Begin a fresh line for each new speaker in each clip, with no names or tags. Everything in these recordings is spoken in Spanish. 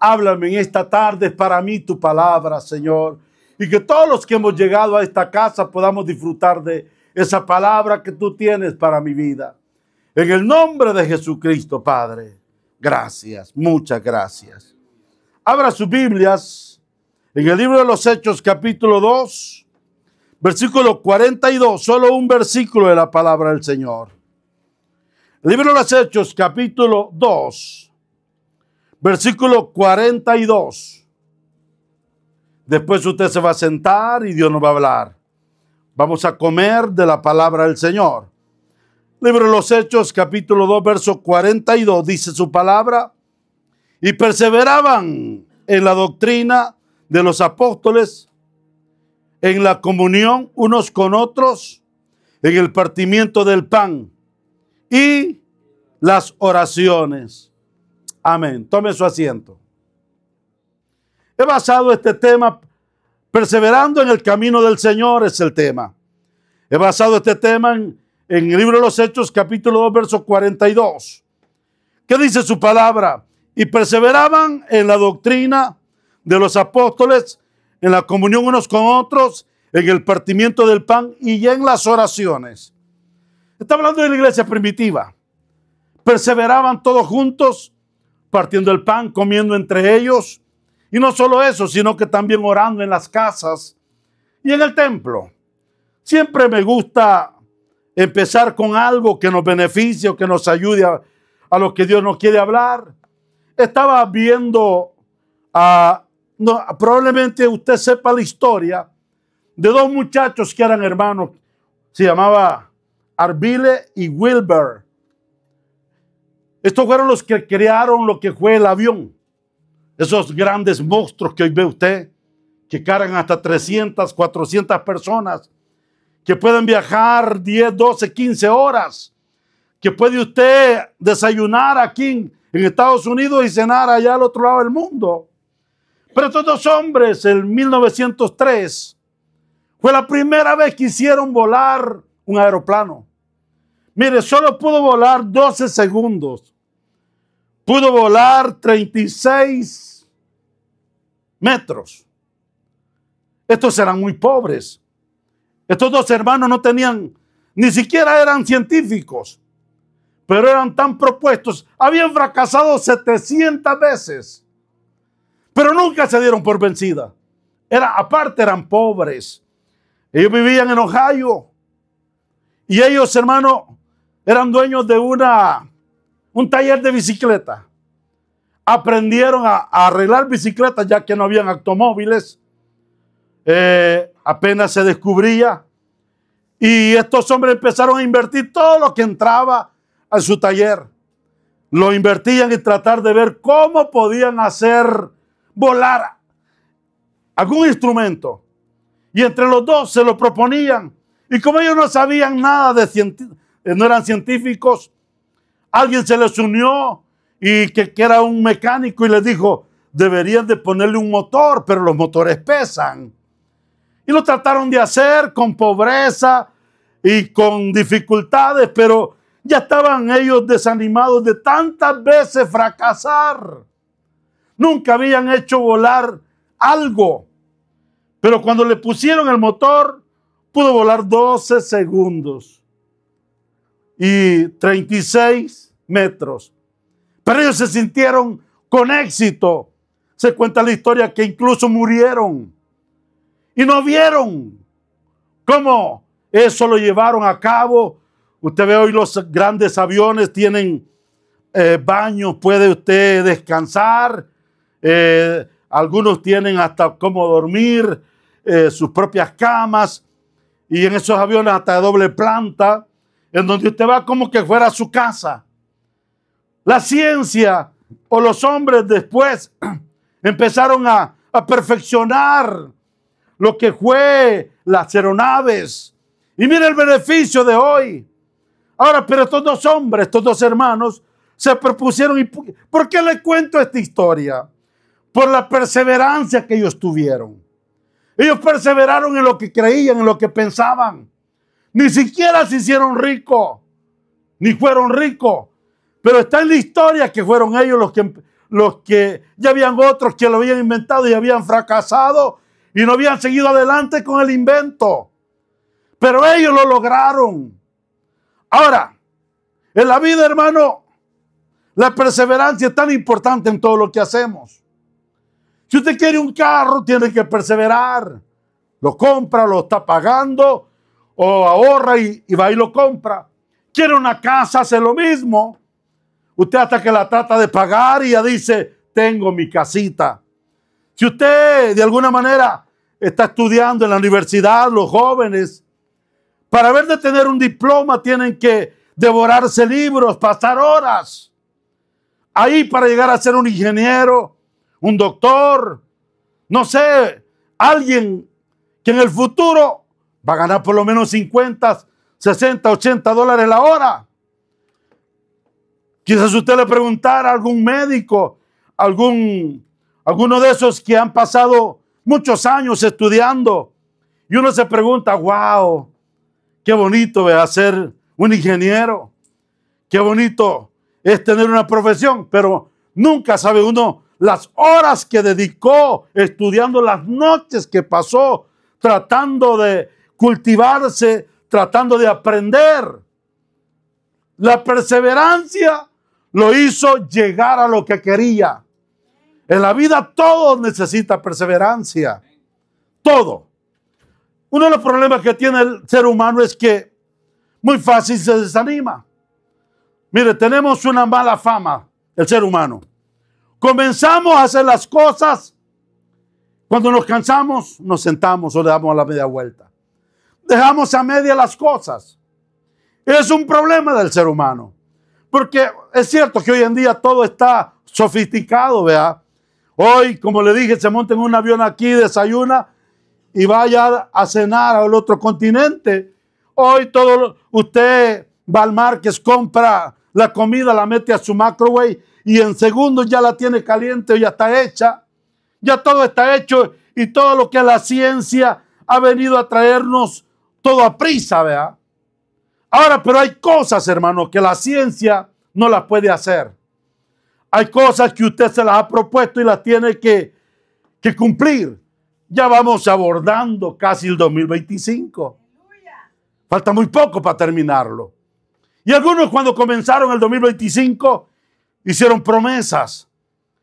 Háblame en esta tarde, es para mí tu palabra, Señor. Y que todos los que hemos llegado a esta casa podamos disfrutar de esa palabra que tú tienes para mi vida. En el nombre de Jesucristo, Padre. Gracias, muchas gracias. Abra sus Biblias en el libro de los Hechos, capítulo 2, versículo 42. Solo un versículo de la palabra del Señor. El libro de los Hechos, capítulo 2, versículo 42. Después usted se va a sentar y Dios nos va a hablar. Vamos a comer de la palabra del Señor. Libro de los Hechos, capítulo 2, verso 42, dice su palabra. Y perseveraban en la doctrina de los apóstoles, en la comunión unos con otros, en el partimiento del pan y las oraciones. Amén. Tome su asiento. He basado este tema, perseverando en el camino del Señor es el tema. He basado este tema en el libro de los Hechos, capítulo 2, verso 42. ¿Qué dice su palabra? Y perseveraban en la doctrina de los apóstoles, en la comunión unos con otros, en el partimiento del pan y en las oraciones. Está hablando de la iglesia primitiva. Perseveraban todos juntos, partiendo el pan, comiendo entre ellos. Y no solo eso, sino que también orando en las casas y en el templo. Siempre me gusta empezar con algo que nos beneficie o que nos ayude a lo que Dios nos quiere hablar. Estaba viendo, probablemente usted sepa la historia de dos muchachos que eran hermanos. Se llamaba Arvile y Wilbur. Estos fueron los que crearon lo que fue el avión. Esos grandes monstruos que hoy ve usted, que cargan hasta 300, 400 personas, que pueden viajar 10, 12, 15 horas, que puede usted desayunar aquí en Estados Unidos y cenar allá al otro lado del mundo. Pero estos dos hombres, en 1903, fue la primera vez que hicieron volar un aeroplano. Mire, solo pudo volar 12 segundos. Pudo volar 36 metros. Estos eran muy pobres. Estos dos hermanos no tenían, ni siquiera eran científicos, pero eran tan propuestos. Habían fracasado 700 veces, pero nunca se dieron por vencida. Aparte eran pobres. Ellos vivían en Ohio y ellos, hermanos, eran dueños de un taller de bicicleta. Aprendieron a arreglar bicicletas ya que no habían automóviles. Apenas se descubría. Y estos hombres empezaron a invertir todo lo que entraba a su taller. Lo invertían en tratar de ver cómo podían hacer volar algún instrumento. Y entre los dos se lo proponían. Y como ellos no sabían nada no eran científicos, alguien se les unió y que era un mecánico y les dijo, deberían de ponerle un motor, pero los motores pesan. Y lo trataron de hacer con pobreza y con dificultades, pero ya estaban ellos desanimados de tantas veces fracasar. Nunca habían hecho volar algo. Pero cuando le pusieron el motor, pudo volar 12 segundos. Y 36 metros. Pero ellos se sintieron con éxito. Se cuenta la historia que incluso murieron. Y no vieron cómo eso lo llevaron a cabo. Usted ve hoy los grandes aviones tienen baños, puede usted descansar. Algunos tienen hasta cómo dormir, sus propias camas. Y en esos aviones hasta de doble planta, en donde usted va como que fuera a su casa. La ciencia o los hombres después empezaron a perfeccionar lo que fue las aeronaves. Y mire el beneficio de hoy. Ahora, pero estos dos hombres, estos dos hermanos, se propusieron. ¿Y por qué le cuento esta historia? Por la perseverancia que ellos tuvieron. Ellos perseveraron en lo que creían, en lo que pensaban. Ni siquiera se hicieron ricos, ni fueron ricos. Pero está en la historia que fueron ellos los que ya habían otros que lo habían inventado y habían fracasado y no habían seguido adelante con el invento. Pero ellos lo lograron. Ahora, en la vida, hermano, la perseverancia es tan importante en todo lo que hacemos. Si usted quiere un carro, tiene que perseverar. Lo compra, lo está pagando, o ahorra y va y lo compra. Quiere una casa, hace lo mismo. Usted hasta que la trata de pagar y ya dice, tengo mi casita. Si usted de alguna manera está estudiando en la universidad, los jóvenes, para haber de tener un diploma tienen que devorarse libros, pasar horas ahí para llegar a ser un ingeniero, un doctor, no sé, alguien que en el futuro va a ganar por lo menos 50, 60, 80 dólares la hora. Quizás usted le preguntara a algún médico, alguno de esos que han pasado muchos años estudiando, y uno se pregunta, wow, qué bonito es ser un ingeniero, qué bonito es tener una profesión, pero nunca sabe uno las horas que dedicó estudiando, las noches que pasó tratando de cultivarse, tratando de aprender. La perseverancia lo hizo llegar a lo que quería. En la vida todo necesita perseverancia. Todo. Uno de los problemas que tiene el ser humano es que muy fácil se desanima. Mire, tenemos una mala fama, el ser humano. Comenzamos a hacer las cosas. Cuando nos cansamos, nos sentamos o le damos la media vuelta. Dejamos a media las cosas. Es un problema del ser humano. Porque es cierto que hoy en día todo está sofisticado, ¿verdad? Hoy, como le dije, se monta en un avión aquí, desayuna y vaya a cenar al otro continente. Hoy usted va al market, compra la comida, la mete a su microwave y en segundos ya la tiene caliente o ya está hecha. Ya todo está hecho y todo lo que es la ciencia ha venido a traernos todo a prisa, ¿verdad? Ahora, pero hay cosas, hermano, que la ciencia no las puede hacer. Hay cosas que usted se las ha propuesto y las tiene que cumplir. Ya vamos abordando casi el 2025. Falta muy poco para terminarlo. Y algunos cuando comenzaron el 2025 hicieron promesas.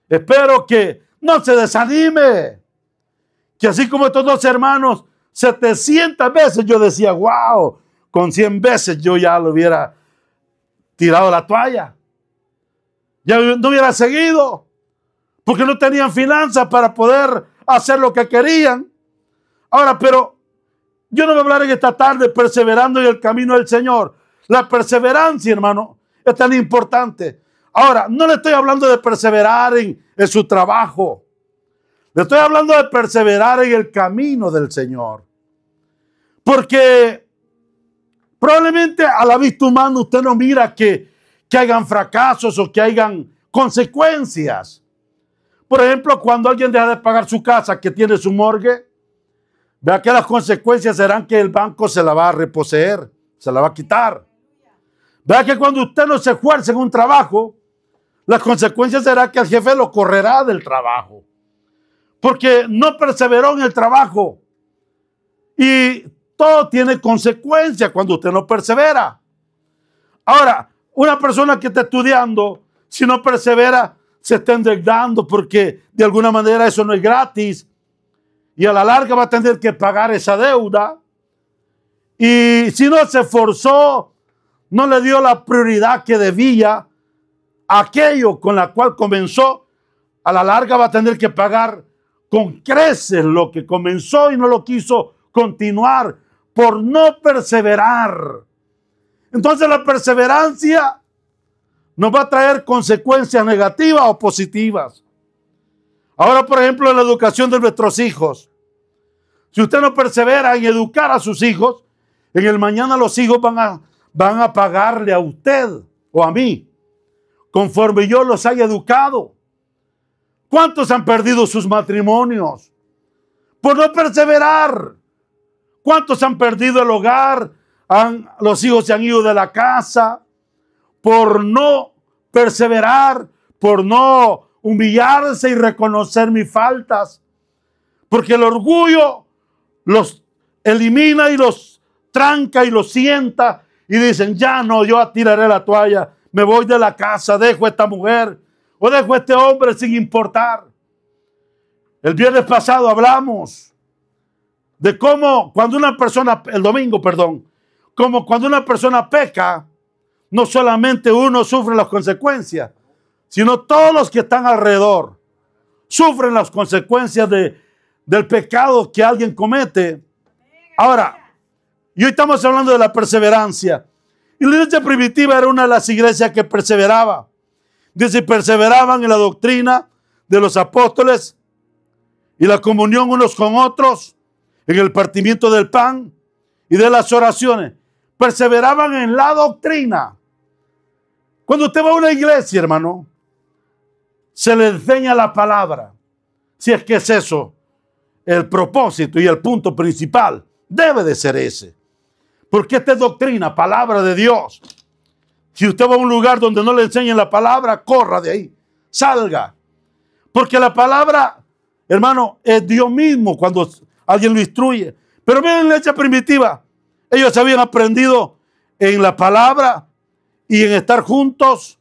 Espero que no se desanime. Que así como estos dos hermanos, 700 veces yo decía, wow, con 100 veces yo ya lo hubiera tirado la toalla. Ya no hubiera seguido. Porque no tenían finanzas para poder hacer lo que querían. Ahora, pero yo no voy a hablar en esta tarde perseverando en el camino del Señor. La perseverancia, hermano, es tan importante. Ahora, no le estoy hablando de perseverar en su trabajo. Le estoy hablando de perseverar en el camino del Señor. Porque probablemente a la vista humana usted no mira que hayan fracasos o que hayan consecuencias. Por ejemplo, cuando alguien deja de pagar su casa, que tiene su morgue, vea que las consecuencias serán que el banco se la va a reposeer, se la va a quitar. Vea que cuando usted no se esfuerza en un trabajo, las consecuencias serán que el jefe lo correrá del trabajo. Porque no perseveró en el trabajo. Y todo tiene consecuencias cuando usted no persevera. Ahora, una persona que está estudiando, si no persevera, se está endeudando porque de alguna manera eso no es gratis. Y a la larga va a tener que pagar esa deuda. Y si no se esforzó, no le dio la prioridad que debía a aquello con la cual comenzó, a la larga va a tener que pagar con creces lo que comenzó y no lo quiso continuar por no perseverar. Entonces la perseverancia nos va a traer consecuencias negativas o positivas. Ahora, por ejemplo, en la educación de nuestros hijos. Si usted no persevera en educar a sus hijos, en el mañana los hijos van a pagarle a usted o a mí, conforme yo los haya educado. ¿Cuántos han perdido sus matrimonios por no perseverar? ¿Cuántos han perdido el hogar? Los hijos se han ido de la casa por no perseverar, por no humillarse y reconocer mis faltas. Porque el orgullo los elimina y los tranca y los sienta y dicen, ya no, yo tiraré la toalla, me voy de la casa, dejo a esta mujer o dejo a este hombre sin importar. El viernes pasado hablamos de cómo cuando una persona, el domingo, perdón, como cuando una persona peca, no solamente uno sufre las consecuencias, sino todos los que están alrededor sufren las consecuencias del pecado que alguien comete. Ahora, y hoy estamos hablando de la perseverancia. Y la iglesia primitiva era una de las iglesias que perseveraba. Dice, perseveraban en la doctrina de los apóstoles y la comunión unos con otros, en el partimiento del pan y de las oraciones. Perseveraban en la doctrina. Cuando usted va a una iglesia, hermano, se le enseña la palabra. Si es que es eso, el propósito y el punto principal debe de ser ese. Porque esta es doctrina, palabra de Dios. Si usted va a un lugar donde no le enseñen la palabra, corra de ahí, salga. Porque la palabra, hermano, es Dios mismo cuando alguien lo instruye. Pero miren la iglesia primitiva, ellos habían aprendido en la palabra y en estar juntos,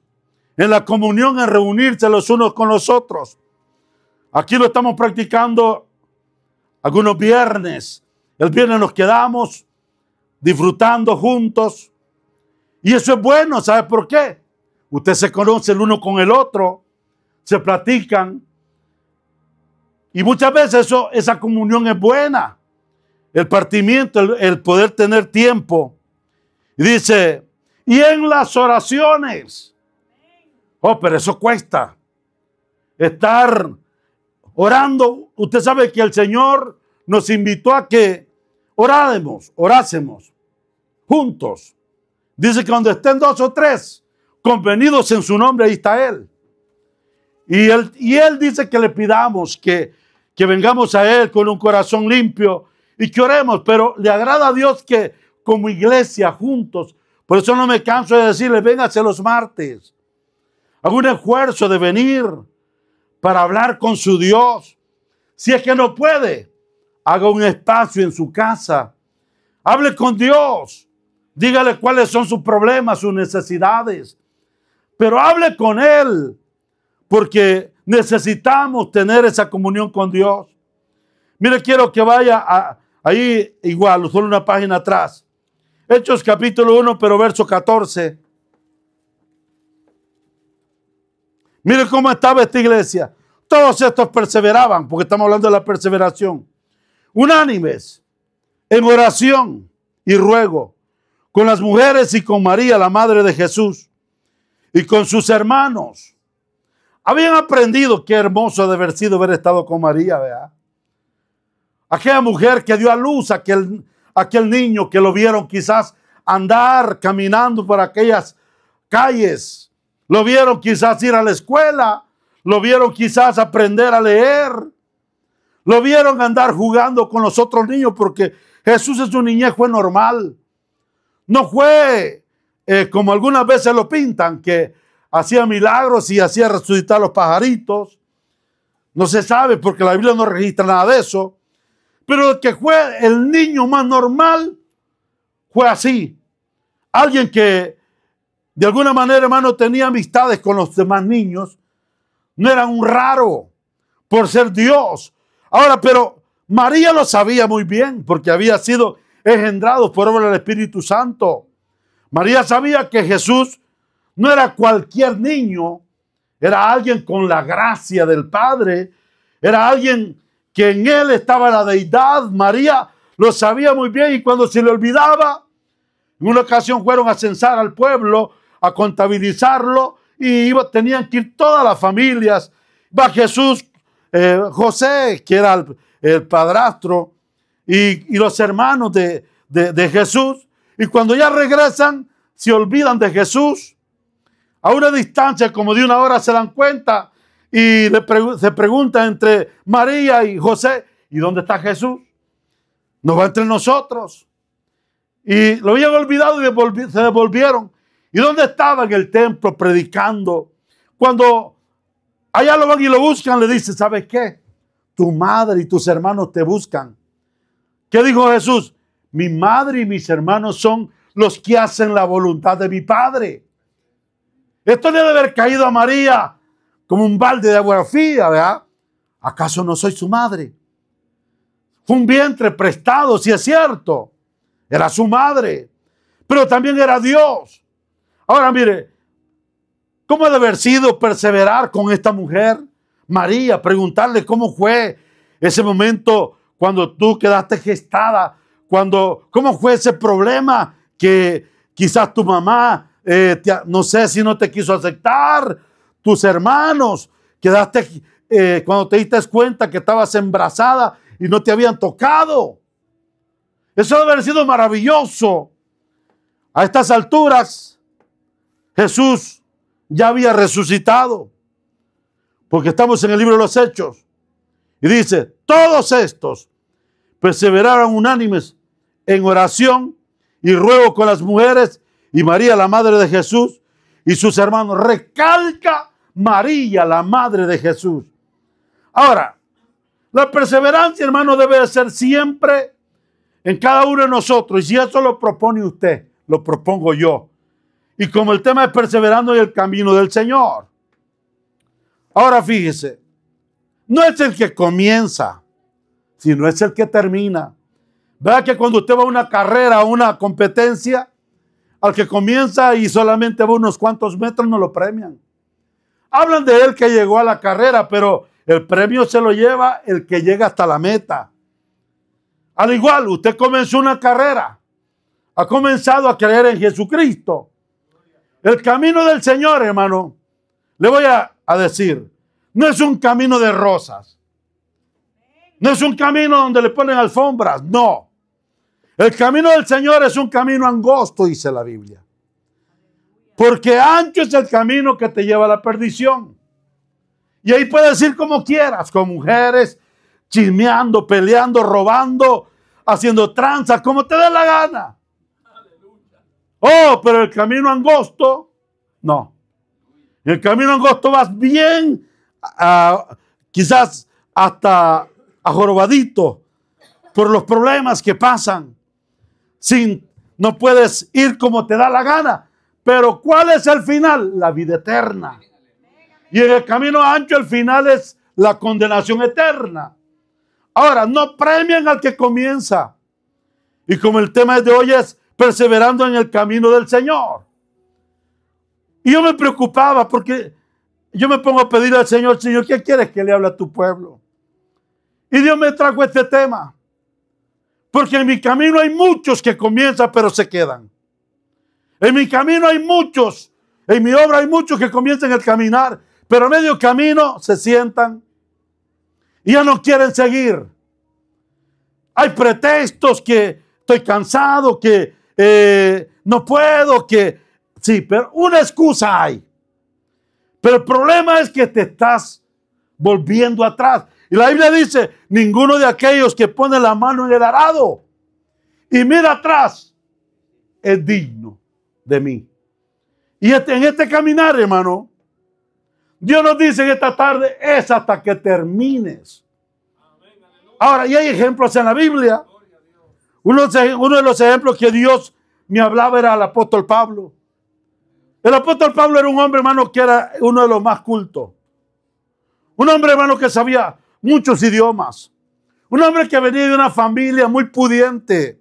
en la comunión, en reunirse los unos con los otros. Aquí lo estamos practicando algunos viernes. El viernes nos quedamos disfrutando juntos. Y eso es bueno, ¿sabe por qué? Usted se conoce el uno con el otro, se platican. Y muchas veces esa comunión es buena. El partimiento, el poder tener tiempo. Y dice, y en las oraciones. Oh, pero eso cuesta. Estar orando. Usted sabe que el Señor nos invitó a que orásemos juntos. Dice que cuando estén 2 o 3 convenidos en su nombre, ahí está Él. Y Él dice que le pidamos que vengamos a Él con un corazón limpio y que oremos, pero le agrada a Dios que como iglesia juntos, por eso no me canso de decirle, véngase los martes, haga un esfuerzo de venir para hablar con su Dios. Si es que no puede, haga un espacio en su casa, hable con Dios, dígale cuáles son sus problemas, sus necesidades, pero hable con Él, porque necesitamos tener esa comunión con Dios. Mire, quiero que vaya ahí igual, solo una página atrás. Hechos capítulo 1, pero verso 14. Mire cómo estaba esta iglesia. Todos estos perseveraban, porque estamos hablando de la perseveración. Unánimes, en oración y ruego, con las mujeres y con María, la madre de Jesús, y con sus hermanos. Habían aprendido, qué hermoso de haber sido haber estado con María, ¿verdad? Aquella mujer que dio a luz a aquel niño que lo vieron quizás andar caminando por aquellas calles. Lo vieron quizás ir a la escuela. Lo vieron quizás aprender a leer. Lo vieron andar jugando con los otros niños porque Jesús en su niñez fue normal. No fue como algunas veces lo pintan, que hacía milagros y hacía resucitar los pajaritos. No se sabe porque la Biblia no registra nada de eso. Pero el que fue el niño más normal fue así. Alguien que de alguna manera, hermano, tenía amistades con los demás niños. No era un raro por ser Dios. Ahora, pero María lo sabía muy bien porque había sido engendrado por obra del Espíritu Santo. María sabía que Jesús no era cualquier niño. Era alguien con la gracia del Padre. Era alguien que en él estaba la deidad. María lo sabía muy bien y cuando se le olvidaba, en una ocasión fueron a censar al pueblo, a contabilizarlo y tenían que ir todas las familias. Va Jesús, José, que era el padrastro, y los hermanos de Jesús. Y cuando ya regresan, se olvidan de Jesús. A una distancia como de 1 hora se dan cuenta y se preguntan entre María y José, ¿y dónde está Jesús? No va entre nosotros. Y lo habían olvidado y se devolvieron. ¿Y dónde estaba? En el templo predicando. Cuando Allá lo van y lo buscan, le dice, ¿sabes qué? Tu madre y tus hermanos te buscan. ¿Qué dijo Jesús? Mi madre y mis hermanos son los que hacen la voluntad de mi Padre. Esto le debe haber caído a María como un balde de agua fría, ¿verdad? ¿Acaso no soy su madre? Fue un vientre prestado, si es cierto. Era su madre, pero también era Dios. Ahora mire, ¿cómo debe haber sido perseverar con esta mujer? María, preguntarle cómo fue ese momento cuando tú quedaste gestada, cómo fue ese problema que quizás tu mamá, no sé si no te quiso aceptar, tus hermanos, quedaste cuando te diste cuenta que estabas embarazada y no te habían tocado. Eso debe haber sido maravilloso. A estas alturas, Jesús ya había resucitado, porque estamos en el libro de los Hechos. Y dice, todos estos perseveraron unánimes en oración y ruego con las mujeres y María, la madre de Jesús, y sus hermanos. Recalca María, la madre de Jesús. Ahora, la perseverancia, hermano, debe de ser siempre en cada uno de nosotros. Y si eso lo propone usted, lo propongo yo. Y como el tema es perseverando en el camino del Señor. Ahora fíjese, no es el que comienza, sino es el que termina. ¿Verdad que cuando usted va a una carrera, a una competencia, al que comienza y solamente va unos cuantos metros no lo premian? Hablan de él que llegó a la carrera, pero el premio se lo lleva el que llega hasta la meta. Al igual, usted comenzó una carrera, ha comenzado a creer en Jesucristo. El camino del Señor, hermano, le voy a decir, no es un camino de rosas. No es un camino donde le ponen alfombras, no. El camino del Señor es un camino angosto, dice la Biblia. Porque ancho es el camino que te lleva a la perdición. Y ahí puedes ir como quieras, con mujeres, chismeando, peleando, robando, haciendo tranzas, como te dé la gana. Oh, pero el camino angosto, no. En el camino angosto vas bien, quizás hasta ajorobadito por los problemas que pasan. No puedes ir como te da la gana. Pero ¿cuál es el final? La vida eterna. Y en el camino ancho el final es la condenación eterna. Ahora, no premian al que comienza. Y como el tema de hoy es perseverando en el camino del Señor. Y yo me preocupaba porque yo me pongo a pedir al Señor, Señor, ¿qué quieres que le hable a tu pueblo? Y Dios me trajo este tema. Porque en mi camino hay muchos que comienzan pero se quedan. En mi camino hay muchos, en mi obra hay muchos que comienzan el caminar, pero a medio camino se sientan y ya no quieren seguir. Hay pretextos que estoy cansado, que no puedo, que sí, pero una excusa hay. Pero el problema es que te estás volviendo atrás. Y la Biblia dice, ninguno de aquellos que pone la mano en el arado y mira atrás es digno de mí. Y en este caminar, hermano, Dios nos dice en esta tarde, es hasta que termines. Ahora, y hay ejemplos en la Biblia. Uno de los ejemplos que Dios me hablaba era el apóstol Pablo. El apóstol Pablo era un hombre, hermano, que era uno de los más cultos. Un hombre, hermano, que sabía muchos idiomas. Un hombre que venía de una familia muy pudiente.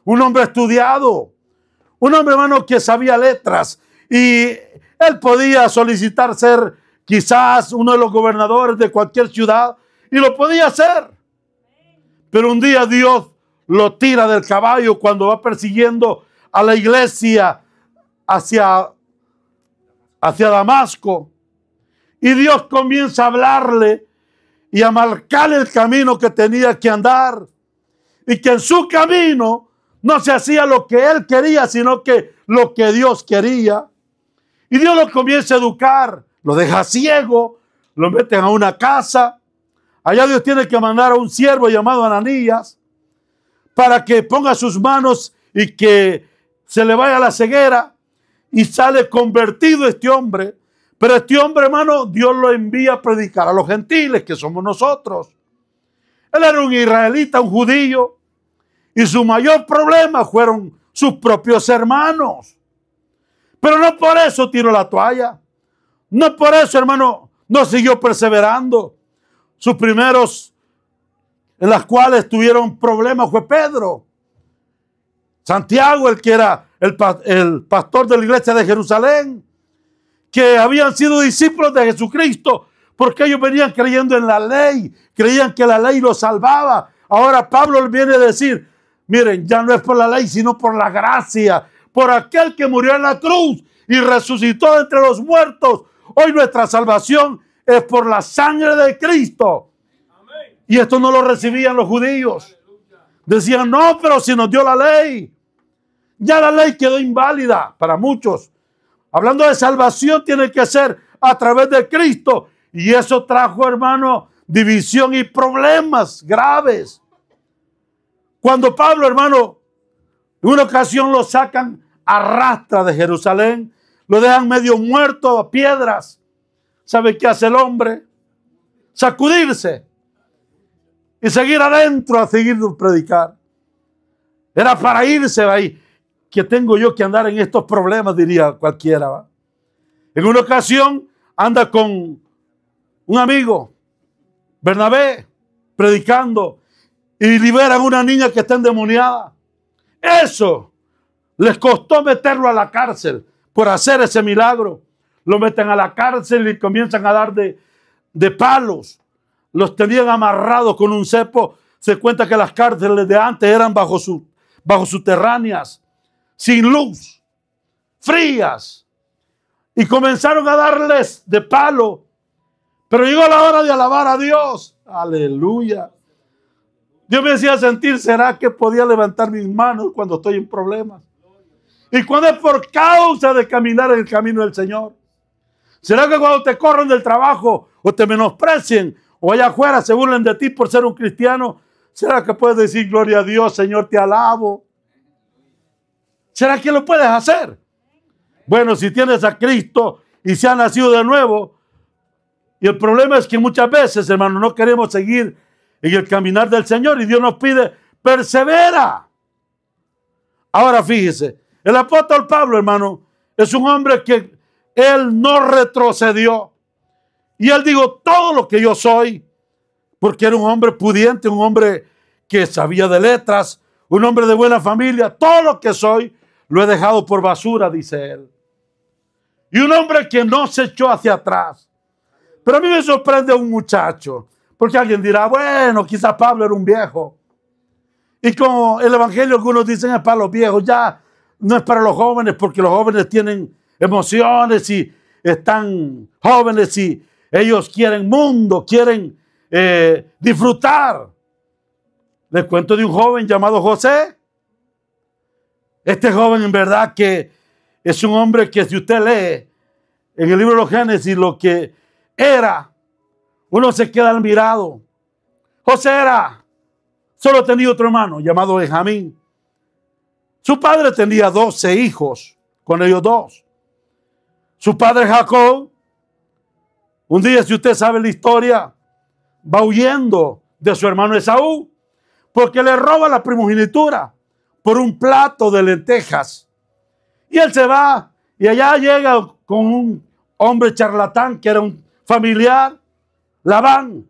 Un hombre estudiado. Un hombre, hermano, que sabía letras. Y él podía solicitar ser quizás uno de los gobernadores de cualquier ciudad. Y lo podía hacer. Pero un día Dios lo tira del caballo cuando va persiguiendo a la iglesia hacia Damasco. Y Dios comienza a hablarle y a marcarle el camino que tenía que andar. Y que en su camino no se hacía lo que él quería, sino que lo que Dios quería. Y Dios lo comienza a educar. Lo deja ciego, lo meten a una casa. Allá Dios tiene que mandar a un siervo llamado Ananías para que ponga sus manos y que se le vaya la ceguera. Y sale convertido este hombre Pero este hombre, hermano, Dios lo envía a predicar a los gentiles, que somos nosotros. Él era un israelita, un judío, y su mayor problema fueron sus propios hermanos. Pero no por eso tiró la toalla. No por eso, hermano, no siguió perseverando. Sus primeros en las cuales tuvieron problemas fue Pedro. Santiago, el que era el pastor de la iglesia de Jerusalén, que habían sido discípulos de Jesucristo, porque ellos venían creyendo en la ley, creían que la ley los salvaba. Ahora Pablo les viene a decir, miren, ya no es por la ley, sino por la gracia, por aquel que murió en la cruz y resucitó entre los muertos. Hoy nuestra salvación es por la sangre de Cristo. Amén. Y esto no lo recibían los judíos. Decían, no, pero si nos dio la ley. Ya la ley quedó inválida para muchos. Hablando de salvación, tiene que ser a través de Cristo. Y eso trajo, hermano, división y problemas graves. Cuando Pablo, hermano, en una ocasión lo sacan a rastra de Jerusalén, lo dejan medio muerto a piedras. ¿Sabe qué hace el hombre? Sacudirse y seguir adentro a seguir predicar. Era para irse de ahí. ¿Qué tengo yo que andar en estos problemas? Diría cualquiera, ¿va? En una ocasión anda con un amigo, Bernabé, predicando, y liberan a una niña que está endemoniada. Eso les costó meterlo a la cárcel por hacer ese milagro. Lo meten a la cárcel y comienzan a dar de palos. Los tenían amarrados con un cepo. Se cuenta que las cárceles de antes eran bajo subterráneas, sin luz, frías. Y comenzaron a darles de palo. Pero llegó la hora de alabar a Dios. Aleluya. Dios me hacía sentir, ¿será que podía levantar mis manos cuando estoy en problemas? Y cuando es por causa de caminar en el camino del Señor. ¿Será que cuando te corren del trabajo o te menosprecien o allá afuera se burlen de ti por ser un cristiano, será que puedes decir gloria a Dios, Señor, te alabo? ¿Será que lo puedes hacer? Bueno, si tienes a Cristo y se ha nacido de nuevo, y el problema es que muchas veces, hermano, no queremos seguir en el caminar del Señor y Dios nos pide, persevera. Ahora fíjese, el apóstol Pablo, hermano, es un hombre que él no retrocedió. Y él dijo, todo lo que yo soy, porque era un hombre pudiente, un hombre que sabía de letras, un hombre de buena familia, todo lo que soy, lo he dejado por basura, dice él. Y un hombre que no se echó hacia atrás. Pero a mí me sorprende un muchacho, porque alguien dirá, bueno, quizás Pablo era un viejo. Y como el evangelio, algunos dicen, es para los viejos, ya no es para los jóvenes, porque los jóvenes tienen emociones y están jóvenes y ellos quieren mundo, quieren disfrutar. Les cuento de un joven llamado José. Este joven en verdad que es un hombre que si usted lee en el libro de los Génesis lo que era, uno se queda admirado. José solo tenía otro hermano llamado Benjamín. Su padre tenía 12 hijos, con ellos dos. Su padre Jacob, un día, si usted sabe la historia, va huyendo de su hermano Esaú, porque le roba la primogenitura por un plato de lentejas. Y él se va y allá llega con un hombre charlatán que era un familiar, Labán,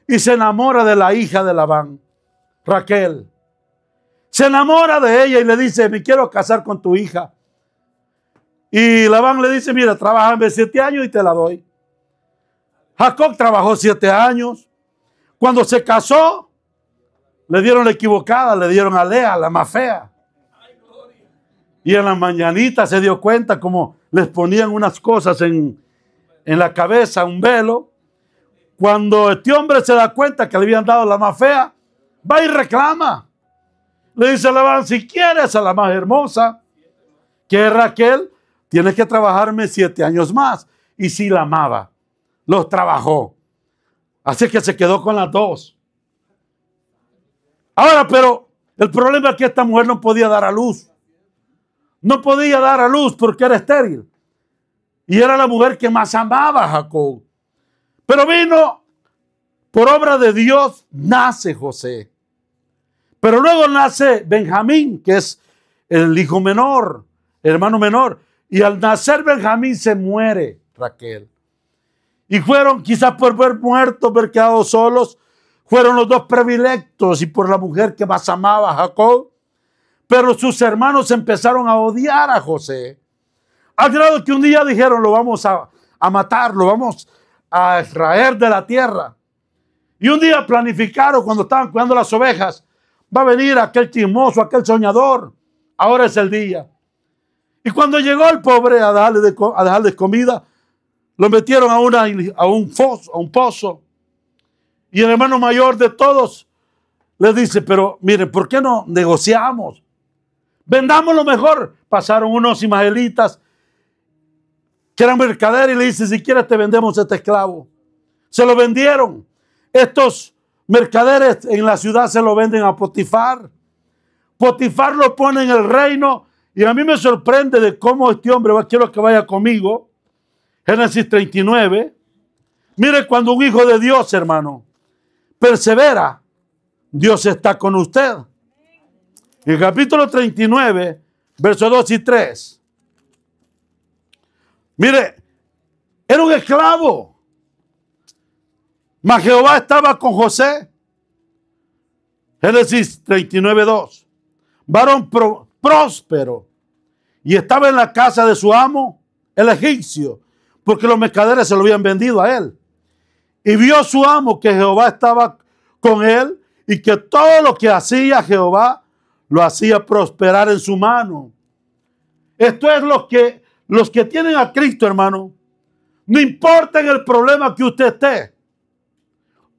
y se enamora de la hija de Labán, Raquel. Se enamora de ella y le dice, me quiero casar con tu hija. Y Labán le dice, mira, trabájame 7 años y te la doy. Jacob trabajó 7 años. Cuando se casó, le dieron la equivocada, le dieron a Lea, la más fea. Y en la mañanita se dio cuenta como les ponían unas cosas en la cabeza, un velo. Cuando este hombre se da cuenta que le habían dado la más fea, va y reclama. Le dice a Labán, si quieres a la más hermosa, que es Raquel, tienes que trabajarme 7 años más. Y sí la amaba, los trabajó. Así que se quedó con las 2. Ahora, pero el problema es que esta mujer no podía dar a luz. No podía dar a luz porque era estéril. y era la mujer que más amaba a Jacob. Pero vino, por obra de Dios, nace José. Pero luego nace Benjamín, que es el hijo menor, el hermano menor. Y al nacer Benjamín se muere Raquel. Y fueron, quizás por ver muertos, ver quedado solos, fueron los dos predilectos y por la mujer que más amaba a Jacob. Pero sus hermanos empezaron a odiar a José. Al grado que un día dijeron, lo vamos a matar, lo vamos a extraer de la tierra. Y un día planificaron, cuando estaban cuidando las ovejas, va a venir aquel chismoso, aquel soñador. Ahora es el día. Y cuando llegó el pobre a dejarles comida, lo metieron a un pozo. Y el hermano mayor de todos les dice, pero miren, ¿por qué no negociamos? Vendamos lo mejor. Pasaron unos ismaelitas que eran mercaderes y le dice, si quieres te vendemos este esclavo. Se lo vendieron. Estos mercaderes en la ciudad se lo venden a Potifar. Potifar lo pone en el reino y a mí me sorprende de cómo este hombre, quiero que vaya conmigo, Génesis 39. Mire, cuando un hijo de Dios, hermano, persevera, Dios está con usted. En el capítulo 39, versos 2 y 3. Mire, era un esclavo. Mas Jehová estaba con José. Génesis 39, 2. Varón próspero. Y estaba en la casa de su amo, el egipcio, porque los mercaderes se lo habían vendido a él. Y vio su amo que Jehová estaba con él y que todo lo que hacía Jehová lo hacía prosperar en su mano. Esto es los que tienen a Cristo, hermano. No importa en el problema que usted esté,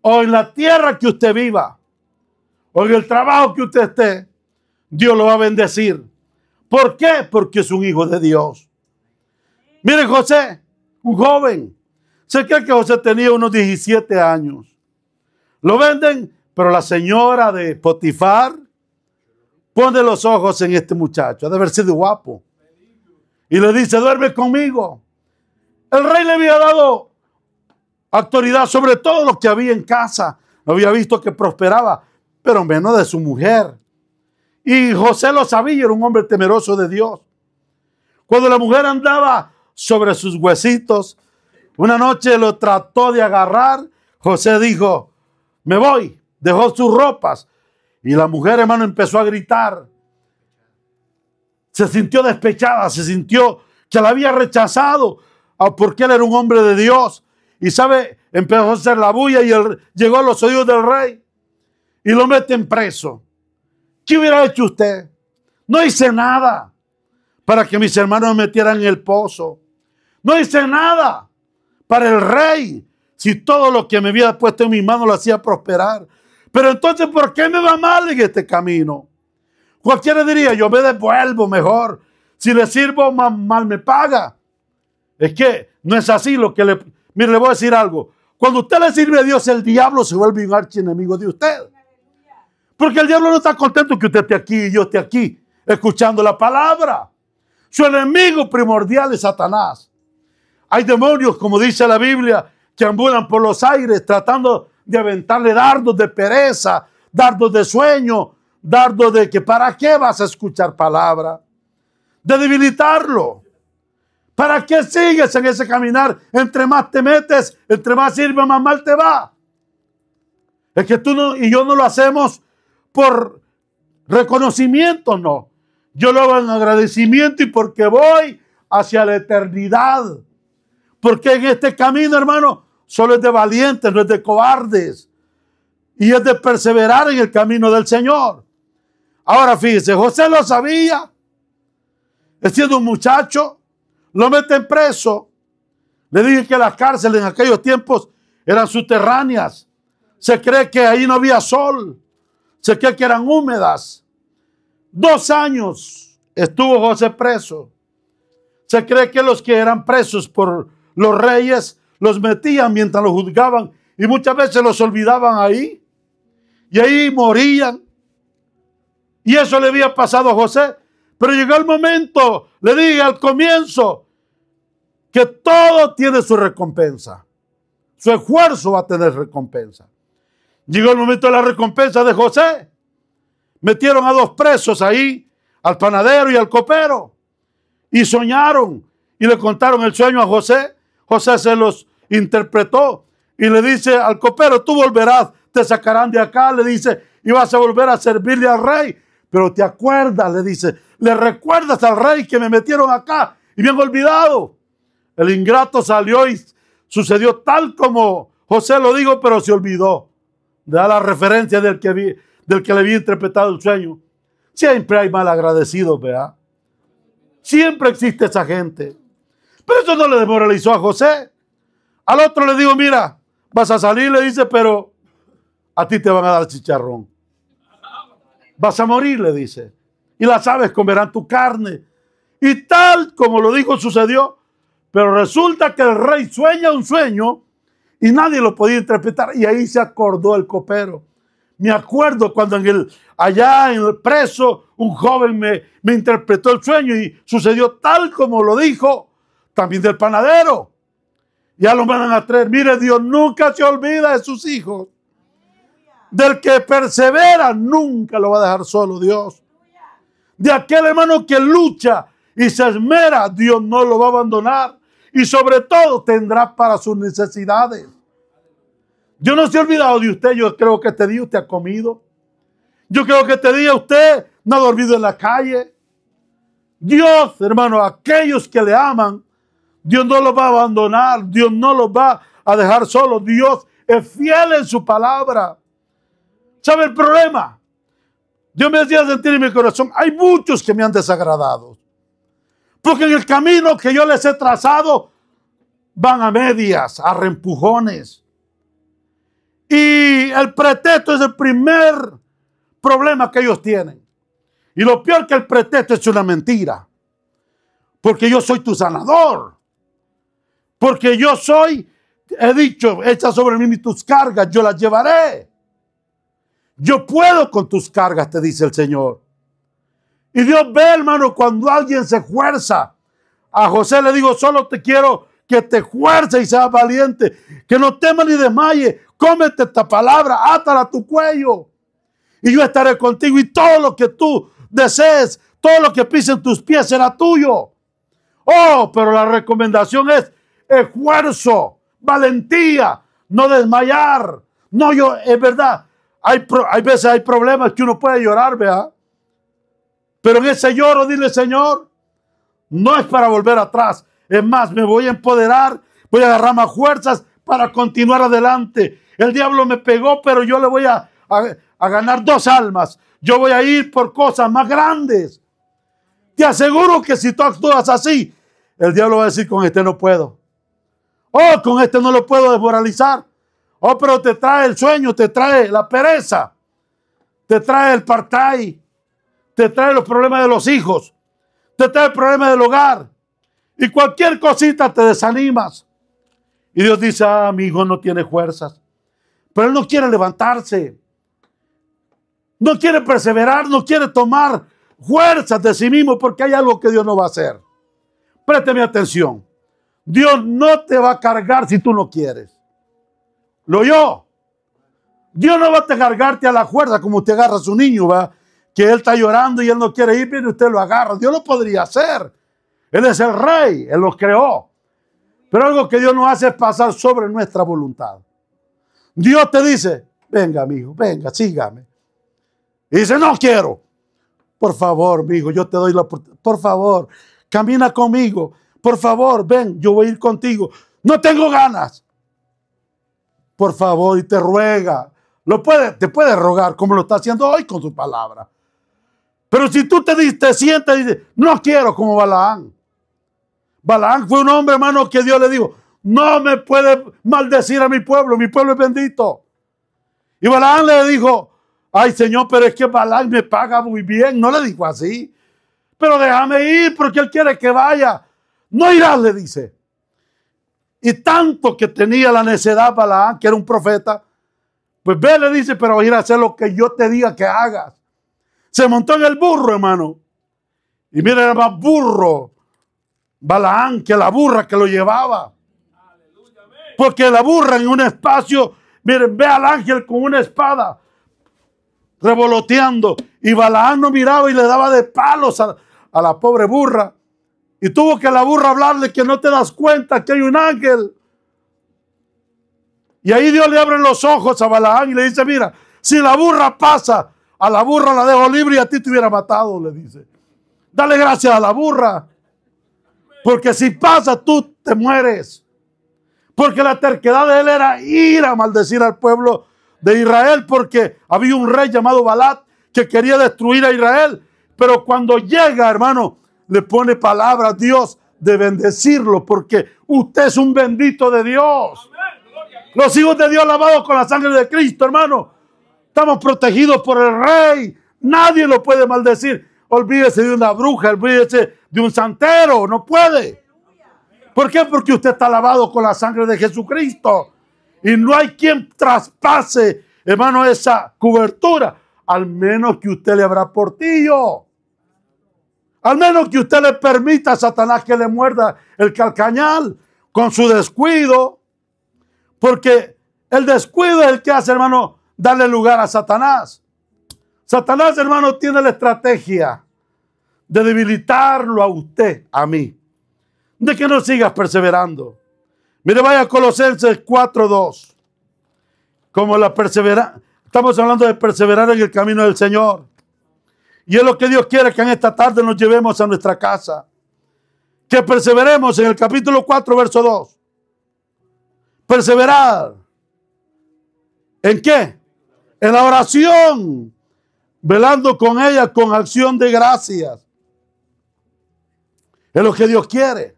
o en la tierra que usted viva, o en el trabajo que usted esté, Dios lo va a bendecir. ¿Por qué? Porque es un hijo de Dios. Mire, José, un joven. Se cree que José tenía unos 17 años. Lo venden, pero la señora de Potifar pone los ojos en este muchacho. Ha de haber sido guapo. Y le dice, duerme conmigo. El rey le había dado autoridad sobre todo lo que había en casa. Lo había visto que prosperaba, pero menos de su mujer. Y José lo sabía, era un hombre temeroso de Dios. Cuando la mujer andaba sobre sus huesitos, una noche lo trató de agarrar. José dijo, me voy. Dejó sus ropas. Y la mujer, hermano, empezó a gritar. Se sintió despechada, se sintió que la había rechazado porque él era un hombre de Dios. Y sabe, empezó a hacer la bulla y llegó a los oídos del rey y lo meten preso. ¿Qué hubiera hecho usted? No hice nada para que mis hermanos me metieran en el pozo. No hice nada para el rey, si todo lo que me había puesto en mis manos lo hacía prosperar. Pero entonces, ¿por qué me va mal en este camino? Cualquiera diría, yo me devuelvo mejor. Si le sirvo, mal me paga. Es que no es así lo que Mire, le voy a decir algo. Cuando usted le sirve a Dios, el diablo se vuelve un archienemigo de usted. Porque el diablo no está contento que usted esté aquí y yo esté aquí, escuchando la palabra. Su enemigo primordial es Satanás. Hay demonios, como dice la Biblia, que ambulan por los aires tratando de aventarle dardos de pereza, dardos de sueño, dardos de que ¿para qué vas a escuchar palabra? De debilitarlo. ¿Para qué sigues en ese caminar? Entre más te metes, entre más sirve, más mal te va. Es que tú y yo no lo hacemos por reconocimiento, no. Yo lo hago en agradecimiento y porque voy hacia la eternidad. Porque en este camino, hermano, solo es de valientes, no es de cobardes. Y es de perseverar en el camino del Señor. Ahora fíjese, José lo sabía. Siendo un muchacho, lo meten preso. Le dije que las cárceles en aquellos tiempos eran subterráneas. Se cree que ahí no había sol. Se cree que eran húmedas. 2 años estuvo José preso. Se cree que los que eran presos por los reyes los metían mientras los juzgaban y muchas veces los olvidaban ahí. Y ahí morían. Y eso le había pasado a José. Pero llegó el momento, le dije al comienzo, que todo tiene su recompensa. Su esfuerzo va a tener recompensa. Llegó el momento de la recompensa de José. Metieron a dos presos ahí, al panadero y al copero, y soñaron y le contaron el sueño a José. José se los interpretó y le dice al copero: tú volverás, te sacarán de acá, le dice, y vas a volver a servirle al rey. Pero te acuerdas, le dice, le recuerdas al rey que me metieron acá y me han olvidado. El ingrato salió y sucedió tal como José lo dijo, pero se olvidó de dar la referencia del que le había interpretado el sueño. Siempre hay malagradecidos, ¿verdad? Siempre existe esa gente. Pero eso no le desmoralizó a José. Al otro le digo: mira, vas a salir, le dice, pero a ti te van a dar chicharrón. Vas a morir, le dice. Y las aves comerán tu carne. Y tal como lo dijo, sucedió. Pero resulta que el rey sueña un sueño y nadie lo podía interpretar. Y ahí se acordó el copero. Me acuerdo cuando allá en el preso un joven me interpretó el sueño y sucedió tal como lo dijo. También del panadero. Ya lo mandan a traer. Mire, Dios nunca se olvida de sus hijos. Del que persevera nunca lo va a dejar solo Dios. De aquel hermano que lucha y se esmera, Dios no lo va a abandonar. Y sobre todo tendrá para sus necesidades. Yo no se ha olvidado de usted. Yo creo que este día usted ha comido. Yo creo que este día usted no ha dormido en la calle. Dios, hermano, aquellos que le aman, Dios no los va a abandonar. Dios no los va a dejar solos. Dios es fiel en su palabra. ¿Sabe el problema? Dios me hacía sentir en mi corazón: hay muchos que me han desagradado. Porque en el camino que yo les he trazado van a medias, a reempujones. Y el pretexto es el primer problema que ellos tienen. Y lo peor que el pretexto es una mentira. Porque yo soy tu sanador. Porque yo soy, he dicho, echa sobre mí tus cargas, yo las llevaré. Yo puedo con tus cargas, te dice el Señor. Y Dios ve, hermano, cuando alguien se esfuerza. A José le digo: solo te quiero que te esfuerces y seas valiente. Que no temas ni desmayes. Cómete esta palabra, átala a tu cuello. Y yo estaré contigo, y todo lo que tú desees, todo lo que pisen tus pies será tuyo. Oh, pero la recomendación es esfuerzo, valentía, no desmayar. No, es verdad, hay veces hay problemas que uno puede llorar, ¿verdad? Pero en ese lloro dile: Señor, no es para volver atrás. Es más, me voy a empoderar, voy a agarrar más fuerzas para continuar adelante. El diablo me pegó, pero yo le voy a ganar 2 almas. Yo voy a ir por cosas más grandes. Te aseguro que si tú actúas así, el diablo va a decir: con este no puedo. Oh, con este no lo puedo desmoralizar. Oh, pero te trae el sueño, te trae la pereza, te trae el part-time, te trae los problemas de los hijos, te trae el problema del hogar. Y cualquier cosita te desanimas. Y Dios dice: ah, mi hijo no tiene fuerzas. Pero él no quiere levantarse. No quiere perseverar, no quiere tomar fuerzas de sí mismo, porque hay algo que Dios no va a hacer. Présteme atención. Dios no te va a cargar si tú no quieres. ¿Lo oyó? Dios no va a cargarte a la fuerza como usted agarra a su niño, ¿va? Que él está llorando y él no quiere ir, viene usted lo agarra. Dios lo podría hacer. Él es el rey, él los creó. Pero algo que Dios no hace es pasar sobre nuestra voluntad. Dios te dice: venga, amigo, venga, sígame. Y dice: no quiero. Por favor, amigo, yo te doy la oportunidad. Por favor, camina conmigo. Por favor, ven, yo voy a ir contigo. No tengo ganas. Por favor, y te ruega. Te puede rogar como lo está haciendo hoy con su palabra. Pero si tú te sientas y dices: no quiero, como Balaán. Balaán fue un hombre, hermano, que Dios le dijo: no me puede maldecir a mi pueblo es bendito. Y Balaán le dijo: ay, Señor, pero es que Balaam me paga muy bien. No le dijo así. Pero déjame ir porque él quiere que vaya. No irás, le dice. Y tanto que tenía la necedad Balaam, que era un profeta, pues ve, le dice: pero voy a ir a hacer lo que yo te diga que hagas. Se montó en el burro, hermano. Y mira, era más burro Balaán que la burra que lo llevaba. Porque la burra en un espacio, miren, ve al ángel con una espada revoloteando. Y Balaán no miraba y le daba de palos a la pobre burra. Y tuvo que la burra hablarle que no te das cuenta que hay un ángel. Y ahí Dios le abre los ojos a Balaán y le dice, mira, si la burra pasa, a la burra la dejo libre y a ti te hubiera matado, le dice. Dale gracias a la burra. Porque si pasa, tú te mueres. Porque la terquedad de él era ir a maldecir al pueblo de Israel, porque había un rey llamado Balat que quería destruir a Israel. Pero cuando llega, hermano, le pone palabras a Dios de bendecirlo, porque usted es un bendito de Dios. Los hijos de Dios lavados con la sangre de Cristo, hermano. Estamos protegidos por el Rey. Nadie lo puede maldecir. Olvídese de una bruja, olvídese de un santero. No puede. ¿Por qué? Porque usted está lavado con la sangre de Jesucristo. Y no hay quien traspase, hermano, esa cobertura. Al menos que usted le abra portillo. Al menos que usted le permita a Satanás que le muerda el calcañal con su descuido. Porque el descuido es el que hace, hermano, darle lugar a Satanás. Satanás, hermano, tiene la estrategia de debilitarlo a usted, a mí. De que no sigas perseverando. Mire, vaya a Colosenses 4:2. Como la perseverancia. Estamos hablando de perseverar en el camino del Señor. Y es lo que Dios quiere que en esta tarde nos llevemos a nuestra casa. Que perseveremos en el capítulo 4, verso 2. Perseverar. ¿En qué? En la oración. Velando con ella con acción de gracias. Es lo que Dios quiere.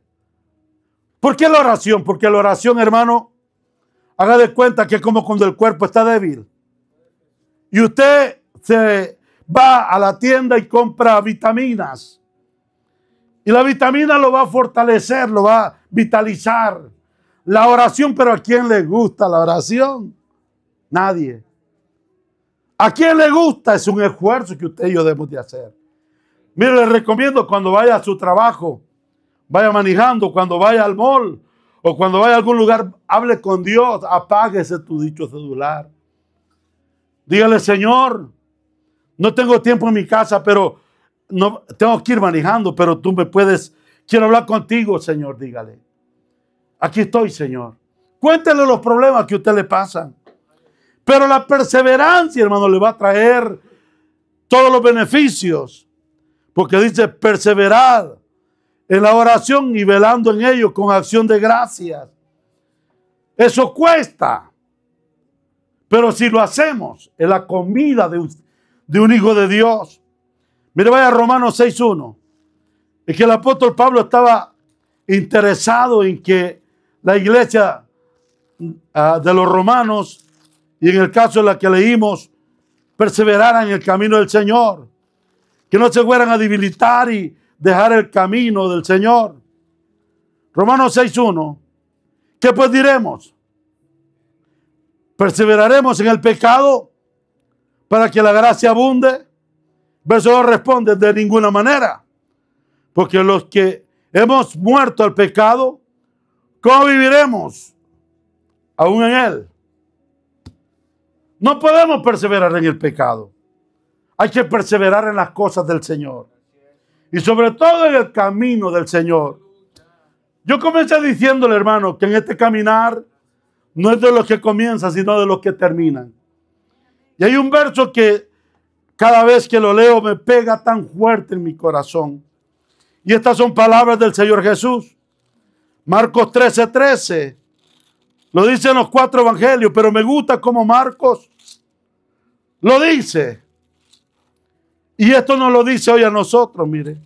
¿Por qué la oración? Porque la oración, hermano, haga de cuenta que es como cuando el cuerpo está débil. Y usted se va a la tienda y compra vitaminas. Y la vitamina lo va a fortalecer, lo va a vitalizar. La oración, pero ¿a quién le gusta la oración? Nadie. ¿A quién le gusta? Es un esfuerzo que usted y yo debemos de hacer. Mire, le recomiendo cuando vaya a su trabajo, vaya manejando, cuando vaya al mall o cuando vaya a algún lugar, hable con Dios, apáguese tu dicho celular. Dígale, Señor, no tengo tiempo en mi casa, pero no tengo que ir manejando, pero tú me puedes, quiero hablar contigo, Señor, dígale. Aquí estoy, Señor. Cuéntele los problemas que a usted le pasan. Pero la perseverancia, hermano, le va a traer todos los beneficios. Porque dice perseverar en la oración y velando en ello con acción de gracias. Eso cuesta. Pero si lo hacemos, es la comida de un hijo de Dios. Mire, vaya a Romanos 6:1. Es que el apóstol Pablo estaba interesado en que la iglesia de los romanos, y en el caso de la que leímos, perseveraran en el camino del Señor. Que no se fueran a debilitar y dejar el camino del Señor. Romanos 6:1. ¿Qué pues diremos? ¿Perseveraremos en el pecado para que la gracia abunde? Verso 2 responde, de ninguna manera. Porque los que hemos muerto al pecado, ¿cómo viviremos aún en él? No podemos perseverar en el pecado. Hay que perseverar en las cosas del Señor. Y sobre todo en el camino del Señor. Yo comencé diciéndole, hermano, que en este caminar no es de los que comienzan, sino de los que terminan. Y hay un verso que cada vez que lo leo me pega tan fuerte en mi corazón. Y estas son palabras del Señor Jesús. Marcos 13:13. Lo dicen los 4 evangelios, pero me gusta como Marcos lo dice. Y esto nos lo dice hoy a nosotros, mire.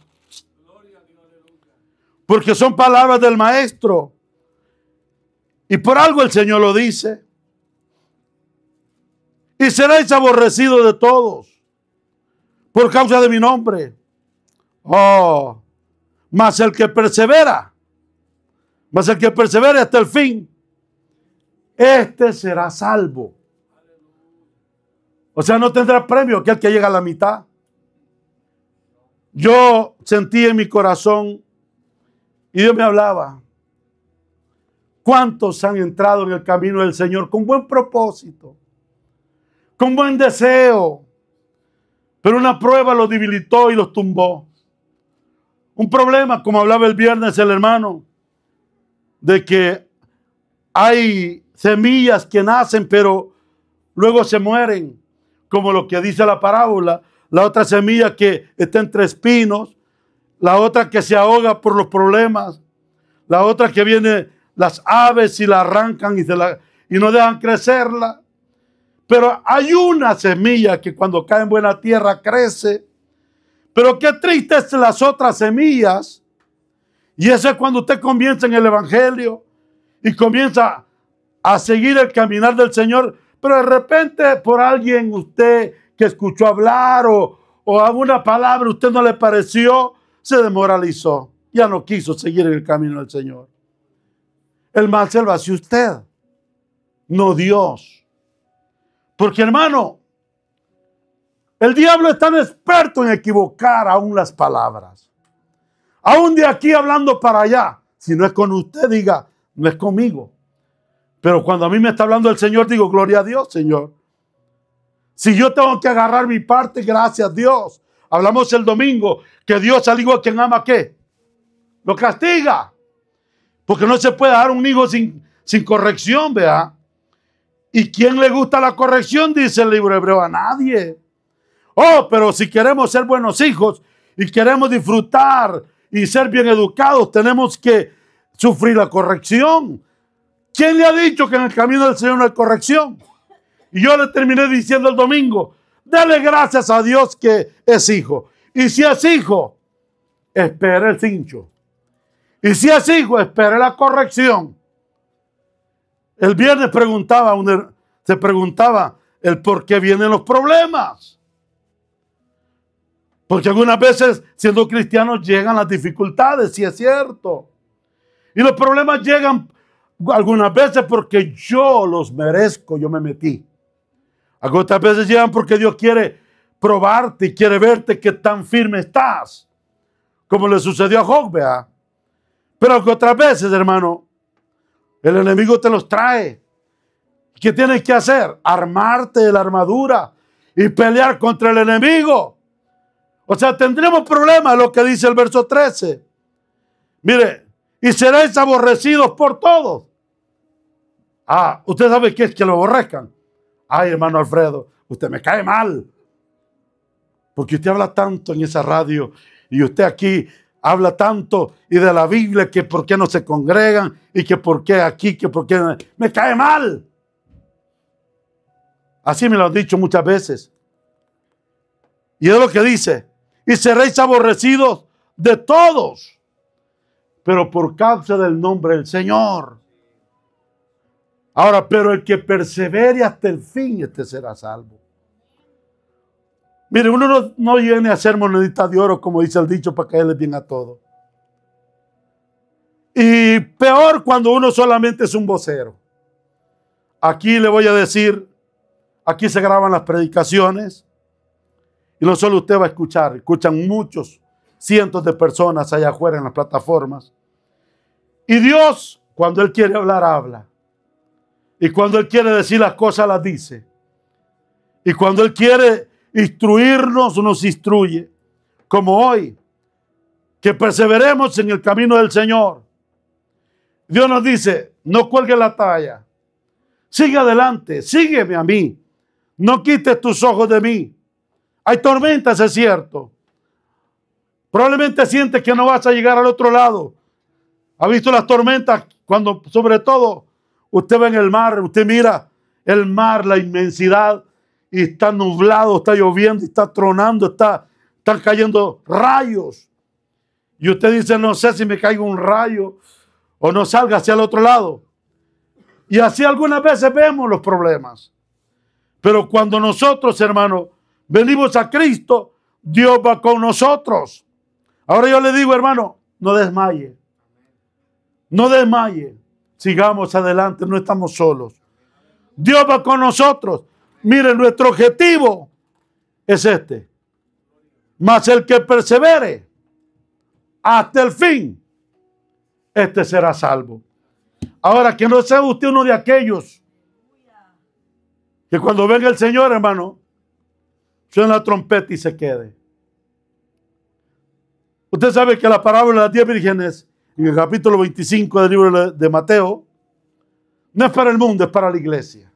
Porque son palabras del Maestro. Y por algo el Señor lo dice. Y seréis aborrecidos de todos por causa de mi nombre. Oh, mas el que persevera hasta el fin, este será salvo. O sea, no tendrá premio aquel que llega a la mitad. Yo sentí en mi corazón Y Dios me hablaba. ¿Cuántos han entrado en el camino del Señor con buen propósito, con buen deseo? Pero una prueba los debilitó y los tumbó. Un problema, como hablaba el viernes el hermano, de que hay semillas que nacen pero luego se mueren, como lo que dice la parábola. La otra semilla que está entre espinos, la otra que se ahoga por los problemas, la otra que viene las aves y la arrancan y no dejan crecerla. Pero hay una semilla que cuando cae en buena tierra crece. Pero qué tristes las otras semillas. Y eso es cuando usted comienza en el Evangelio y comienza a seguir el caminar del Señor. Pero de repente por alguien usted que escuchó hablar o alguna palabra usted no le pareció, se desmoralizó. Ya no quiso seguir en el camino del Señor. El mal se lo hace usted, no Dios. Porque hermano, el diablo es tan experto en equivocar aún las palabras. Aún de aquí hablando para allá. Si no es con usted, diga, no es conmigo. Pero cuando a mí me está hablando el Señor, digo, gloria a Dios, Señor. Si yo tengo que agarrar mi parte, gracias a Dios. Hablamos el domingo que Dios, al igual que quien ama, ¿qué? Lo castiga. Porque no se puede dar un hijo sin corrección, vea. ¿Y quién le gusta la corrección? Dice el libro hebreo, a nadie. Oh, pero si queremos ser buenos hijos y queremos disfrutar y ser bien educados, tenemos que sufrir la corrección. ¿Quién le ha dicho que en el camino del Señor no hay corrección? Y yo le terminé diciendo el domingo, dale gracias a Dios que es hijo. Y si es hijo, espere el cincho. Y si es hijo, espere la corrección. El viernes se preguntaba el por qué vienen los problemas. Porque algunas veces, siendo cristianos, llegan las dificultades, sí es cierto. Y los problemas llegan algunas veces porque yo los merezco, yo me metí. Algunas veces llegan porque Dios quiere probarte y quiere verte qué tan firme estás. Como le sucedió a Job, vea. Pero que otras veces, hermano, el enemigo te los trae. ¿Qué tienes que hacer? Armarte de la armadura y pelear contra el enemigo. O sea, tendremos problemas, lo que dice el verso 13. Mire, y seréis aborrecidos por todos. Ah, ¿usted sabe qué es que lo aborrezcan? Ay, hermano Alfredo, usted me cae mal. Porque usted habla tanto en esa radio y usted aquí habla tanto y de la Biblia que por qué no se congregan y que por qué aquí, que por qué me cae mal. Así me lo han dicho muchas veces. Y es lo que dice. Y seréis aborrecidos de todos, pero por causa del nombre del Señor. Ahora, pero el que persevere hasta el fin, este será salvo. Mire, uno no viene a ser monedita de oro, como dice el dicho, para caerle bien a todo. Y peor cuando uno solamente es un vocero. Aquí le voy a decir, aquí se graban las predicaciones. Y no solo usted va a escuchar, escuchan muchos, cientos de personas allá afuera en las plataformas. Y Dios, cuando Él quiere hablar, habla. Y cuando Él quiere decir las cosas, las dice. Y cuando Él quiere instruirnos, nos instruye. Como hoy, que perseveremos en el camino del Señor. Dios nos dice, no cuelgues la talla. Sigue adelante, sígueme a mí. No quites tus ojos de mí. Hay tormentas, es cierto. Probablemente sientes que no vas a llegar al otro lado. ¿Ha visto las tormentas? Cuando, sobre todo, usted ve en el mar, usted mira el mar, la inmensidad, y está nublado, está lloviendo, está tronando, están cayendo rayos. Y usted dice, no sé si me caiga un rayo o no salga hacia el otro lado. Y así algunas veces vemos los problemas. Pero cuando nosotros, hermanos, venimos a Cristo, Dios va con nosotros. Ahora yo le digo, hermano, no desmaye. No desmaye. Sigamos adelante, no estamos solos. Dios va con nosotros. Miren, nuestro objetivo es este. Mas el que persevere hasta el fin, este será salvo. Ahora, que no sea usted uno de aquellos que cuando venga el Señor, hermano, suena la trompeta y se quede. Usted sabe que la parábola de las 10 vírgenes, en el capítulo 25 del libro de Mateo, no es para el mundo, es para la iglesia.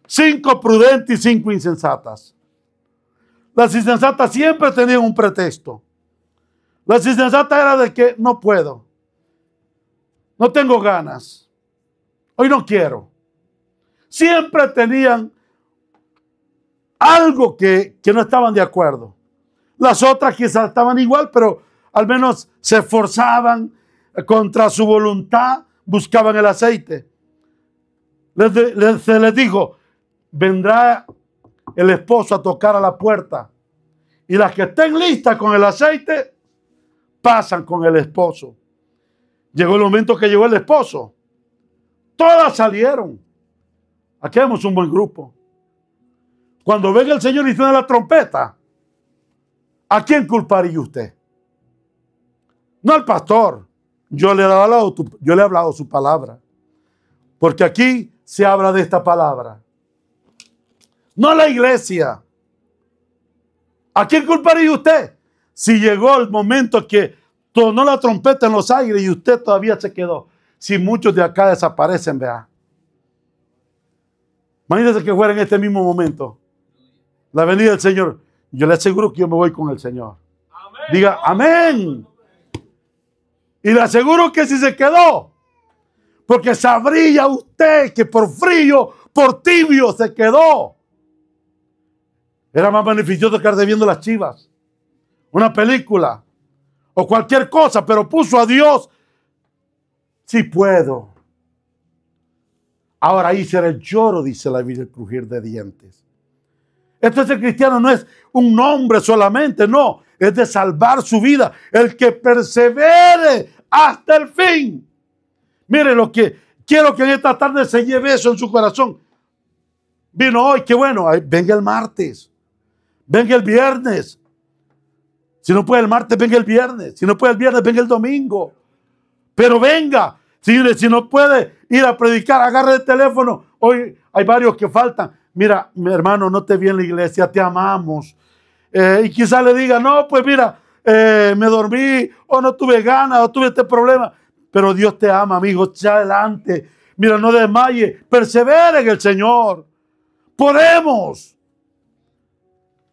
5 prudentes y 5 insensatas. Las insensatas siempre tenían un pretexto. Las insensatas era de que no puedo, no tengo ganas, hoy no quiero. Siempre tenían algo que no estaban de acuerdo. Las otras quizás estaban igual, pero al menos se esforzaban contra su voluntad, buscaban el aceite. Se les dijo, vendrá el esposo a tocar a la puerta y las que estén listas con el aceite pasan con el esposo. Llegó el momento que llegó el esposo. Todas salieron. Aquí vemos un buen grupo. Cuando venga el Señor y suena la trompeta, ¿a quién culparía usted? No al pastor. Yo le he hablado su palabra. Porque aquí se habla de esta palabra. No a la iglesia. ¿A quién culparía usted? Si llegó el momento que sonó la trompeta en los aires y usted todavía se quedó. Si muchos de acá desaparecen, vea. Imagínense que fuera en este mismo momento la venida del Señor. Yo le aseguro que yo me voy con el Señor. Amén. Diga, amén. Y le aseguro que si se quedó, porque sabría usted que por frío, por tibio se quedó. Era más beneficioso quedarse viendo las chivas, una película o cualquier cosa, pero puso a Dios. Si puedo. Ahora ahí será el lloro, dice la Biblia, el crujir de dientes. Entonces el cristiano no es un nombre solamente, no, es de salvar su vida. El que persevere hasta el fin. Mire lo que quiero que en esta tarde se lleve eso en su corazón. Vino hoy, qué bueno, venga el martes, venga el viernes. Si no puede el martes, venga el viernes. Si no puede el viernes, venga el domingo. Pero venga. Si no puede ir a predicar, agarre el teléfono. Hoy hay varios que faltan. Mira, mi hermano, no te vi en la iglesia, te amamos. Y quizá le diga, no, pues mira, me dormí, o no tuve ganas, o tuve este problema. Pero Dios te ama, amigo, echa adelante. Mira, no desmaye, persevere en el Señor. Podemos.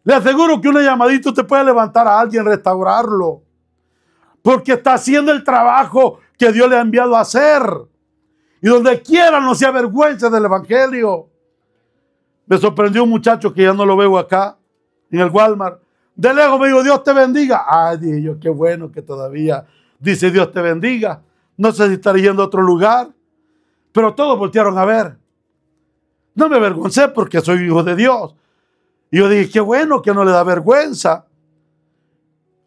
Le aseguro que una llamadita usted puede levantar a alguien, restaurarlo. Porque está haciendo el trabajo que Dios le ha enviado a hacer. Y donde quiera no se avergüence del evangelio. Me sorprendió un muchacho que ya no lo veo acá, en el Walmart. De lejos me dijo, Dios te bendiga. Ay, dije yo, qué bueno que todavía dice Dios te bendiga. No sé si estaré yendo a otro lugar. Pero todos voltearon a ver. No me avergoncé porque soy hijo de Dios. Y yo dije, qué bueno que no le da vergüenza.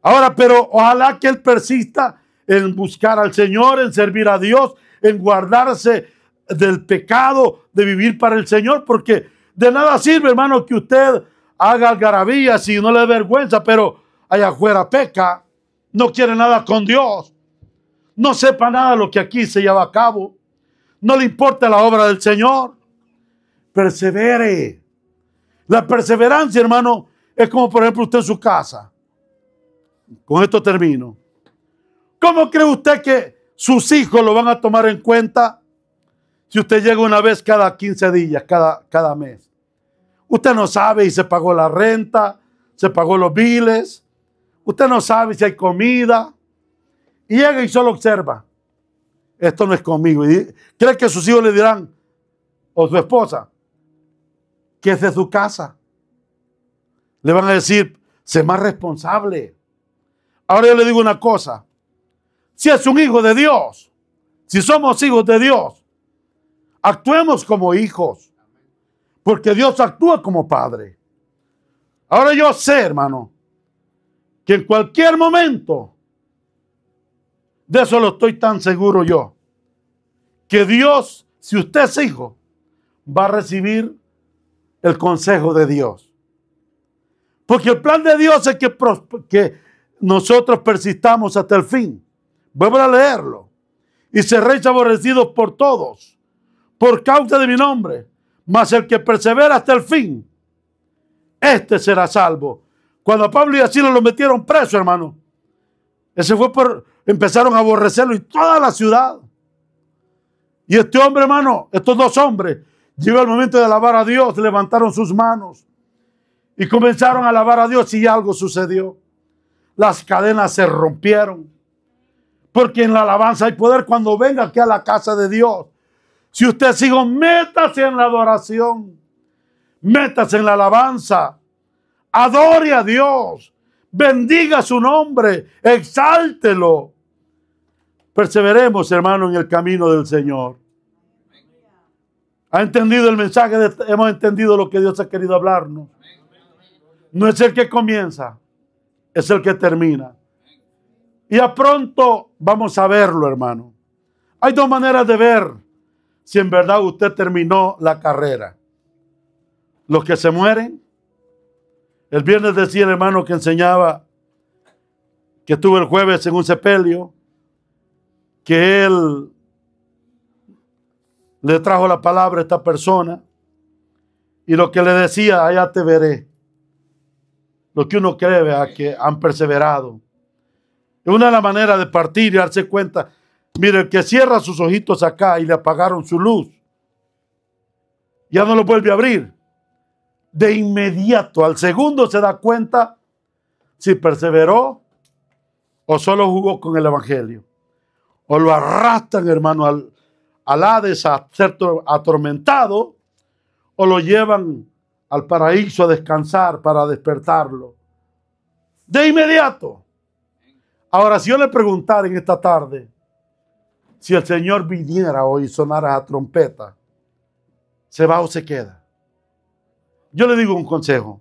Ahora, pero ojalá que él persista en buscar al Señor, en servir a Dios, en guardarse del pecado, de vivir para el Señor, porque de nada sirve, hermano, que usted haga algarabía si no le da vergüenza, pero allá afuera peca, no quiere nada con Dios, no sepa nada de lo que aquí se lleva a cabo, no le importa la obra del Señor. Persevere. La perseverancia, hermano, es como por ejemplo usted en su casa. Con esto termino. ¿Cómo cree usted que sus hijos lo van a tomar en cuenta si usted llega una vez cada 15 días, cada mes? Usted no sabe si se pagó la renta, se pagó los biles. Usted no sabe si hay comida. Y llega y solo observa. Esto no es conmigo. Y cree que sus hijos le dirán, o su esposa, que es de su casa. Le van a decir, sé más responsable. Ahora yo le digo una cosa. Si es un hijo de Dios, si somos hijos de Dios, actuemos como hijos. Porque Dios actúa como padre. Ahora yo sé, hermano, que en cualquier momento, de eso lo estoy tan seguro yo, que Dios, si usted es hijo, va a recibir el consejo de Dios. Porque el plan de Dios es que nosotros persistamos hasta el fin. Vuelvo a leerlo. y seréis aborrecidos por todos, por causa de mi nombre. Mas el que persevera hasta el fin, este será salvo. Cuando a Pablo y a Silas lo metieron preso, hermano, empezaron a aborrecerlo y toda la ciudad. Y este hombre, hermano, estos dos hombres, llegó el momento de alabar a Dios, levantaron sus manos y comenzaron a alabar a Dios y algo sucedió. Las cadenas se rompieron. Porque en la alabanza hay poder. Cuando venga aquí a la casa de Dios, si usted sigue, métase en la adoración, métase en la alabanza, adore a Dios, bendiga su nombre, exáltelo. Perseveremos, hermano, en el camino del Señor. ¿Ha entendido el mensaje? Hemos entendido lo que Dios ha querido hablarnos. No es el que comienza, es el que termina. Y a pronto vamos a verlo, hermano. Hay dos maneras de ver si en verdad usted terminó la carrera. Los que se mueren. El viernes decía el hermano que enseñaba, que estuvo el jueves en un sepelio, que él le trajo la palabra a esta persona y lo que le decía, allá te veré. Lo que uno cree, vea, que han perseverado. Es una de las maneras de partir y darse cuenta. Mire, el que cierra sus ojitos acá y le apagaron su luz, ya no lo vuelve a abrir. De inmediato, al segundo se da cuenta si perseveró o solo jugó con el evangelio. O lo arrastran, hermano, al Hades a ser atormentado, o lo llevan al paraíso a descansar para despertarlo. De inmediato. Ahora, si yo le preguntara en esta tarde, si el Señor viniera hoy y sonara la trompeta, ¿se va o se queda? Yo le digo un consejo.